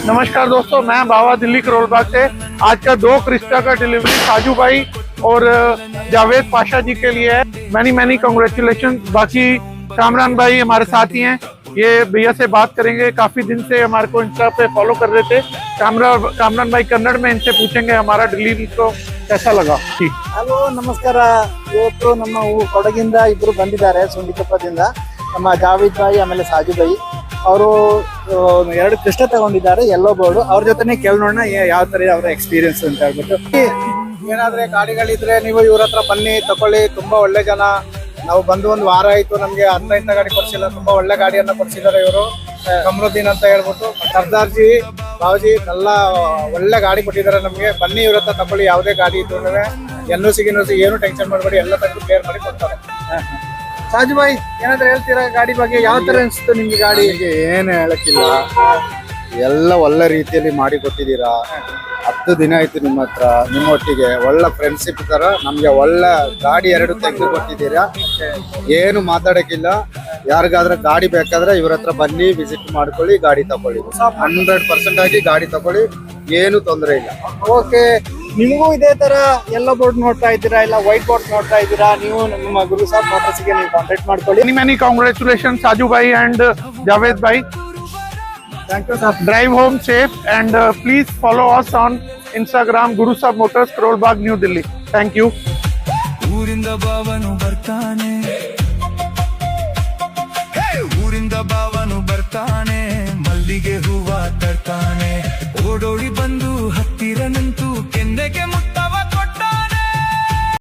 नमस्कार दोस्तों, मैं बाबा दिल्ली करोल बाग से। आज का 2 क्रिस्टा का डिलीवरी साजू भाई और जावेद पाशा जी के लिए है। Many congratulation. बाकी कामरान भाई हमारे साथ ही हैं, ये भैया से बात करेंगे। काफी दिन से हमारे को इंस्टा पे फॉलो कर रहे थे। कामरान भाई कन्नड़ में इनसे पूछेंगे हमारा डिलीवरी को कैसा लगा। ಹಲೋ ನಮಸ್ಕಾರ. ಇವತ್ತು ನಮ್ಮ ಕೊಡಗಿಂದ ಇಬ್ರು ಬಂದಿದ್ದಾರೆ, ಸುಂಡಿಕೊಪ್ಪದಿಂದ. ನಮ್ಮ ಜಾವೇದ್ ಭಾಯಿ ಆಮೇಲೆ ಸಾಜು ಭಾಯಿ ಅವರು 2 ಕೃಷ್ಣ ತಗೊಂಡಿದ್ದಾರೆ, ಯೆಲ್ಲೋ ಬೋರ್ಡ್. ಅವ್ರ ಜೊತೆನೆ ಕೇಳಿ ನೋಡೋಣ ಯಾವ ತರ ಅವರ ಎಕ್ಸ್ಪೀರಿಯನ್ಸ್ ಅಂತ ಹೇಳ್ಬಿಟ್ಟು. ಏನಾದ್ರೆ ಗಾಡಿಗಳಿದ್ರೆ ನೀವು ಇವ್ರ ಹತ್ರ ಬನ್ನಿ, ತಕೊಳ್ಳಿ. ತುಂಬಾ ಒಳ್ಳೆ ಜನ. ನಾವು ಬಂದು 1 ವಾರ ಆಯ್ತು, ನಮ್ಗೆ ಇಂಥ ಗಾಡಿ ಕೊಡ್ಸಿಲ್ಲ, ತುಂಬಾ ಒಳ್ಳೆ ಗಾಡಿಯನ್ನ ಕೊಡ್ಸಿದ್ದಾರೆ ಇವರು. ಕಮರುದ್ದೀನ್ ಅಂತ ಹೇಳ್ಬಿಟ್ಟು ಸರ್ದಾರ್ಜಿ ಬಾಬುಜಿ ಎಲ್ಲ ಒಳ್ಳೆ ಗಾಡಿ ಕೊಟ್ಟಿದ್ದಾರೆ ನಮ್ಗೆ. ಬನ್ನಿ ಇವ್ರ ಹತ್ರ ತಕೊಳ್ಳಿ, ಯಾವುದೇ ಗಾಡಿ ಇದ್ರು ಎನ್ಒಸಿ ಏನು ಟೆನ್ಷನ್ ಮಾಡಬೇಡಿ, ಎಲ್ಲ ತೆಗೆದು ಕ್ಲಿಯರ್ ಮಾಡಿ ಕೊಡ್ತಾರೆ. ಸಾಜು ಭಾಯ್ ಏನಾದ್ರು ಹೇಳ್ತೀರಾ ಗಾಡಿ ಬಗ್ಗೆ? ಯಾವ ತರ ಅನ್ಸುತ್ತೆ ನಿಮ್ಗೆ ಗಾಡಿ? ಏನು ಹೇಳಕ್ಕಿಲ್ಲ, ಎಲ್ಲ ಒಳ್ಳೆ ರೀತಿಯಲ್ಲಿ ಮಾಡಿ ಕೊಟ್ಟಿದ್ದೀರಾ. 10 ದಿನ ಆಯ್ತು ನಿಮ್ಮ ಹತ್ರ, ನಿಮ್ಮೊಟ್ಟಿಗೆ ಒಳ್ಳೆ ಫ್ರೆಂಡ್ಶಿಪ್ ತರ ನಮ್ಗೆ ಒಳ್ಳೆ ಗಾಡಿ 2 ತೆಗೆದು ಕೊಟ್ಟಿದ್ದೀರಾ. ಏನು ಮಾತಾಡಕ್ಕಿಲ್ಲ. ಯಾರಿಗಾದ್ರೆ ಗಾಡಿ ಬೇಕಾದ್ರೆ ಇವ್ರ ಹತ್ರ ಬನ್ನಿ, ವಿಸಿಟ್ ಮಾಡ್ಕೊಳ್ಳಿ, ಗಾಡಿ ತಕೊಳ್ಳಿ. 100% ಆಗಿ ಗಾಡಿ ತಕೊಳ್ಳಿ, ಏನು ತೊಂದರೆ ಇಲ್ಲ. ಓಕೆ, ನಿಮಗೂ ಇದೇ ತರ ಯೆಲ್ಲೋ ಬೋರ್ಡ್ ನೋಡ್ತಾ ಇದ್ದೀರಾ, ಇಲ್ಲ ವೈಟ್ ಬೋರ್ಡ್ ನೋಡ್ತಾ ಇದ್ದೀರಾ, ನೀವು ನಿಮ್ಮ ಗುರು ಸಾಬ್ ಮೋಟರ್ಸ್ಗೆ ನೀವು ಕಾಂಟ್ಯಾಕ್ಟ್ ಮಾಡ್ಕೊಳ್ಳಿ. मैनी कांग्रेचुलेशन साजू भाई एंड जावेद भाई. Thank you sir. Drive home safe and please follow us on Instagram Guru Sahab Motors, Karol Bagh, New Delhi. Thank you. ಊರಿಂದ ಬಾವನು ಬರ್ತಾನೆ, ಊರಿಂದ ಬಾವನು ಬರ್ತಾನೆ, ಮಲ್ಲಿಗೆ ಹೂವ ತರ್ತಾನೆ. ಓಡೋಡಿ ಬಂದು ಹತ್ತಿರ ನಿಂತು ಕೆಂದೆಗೆ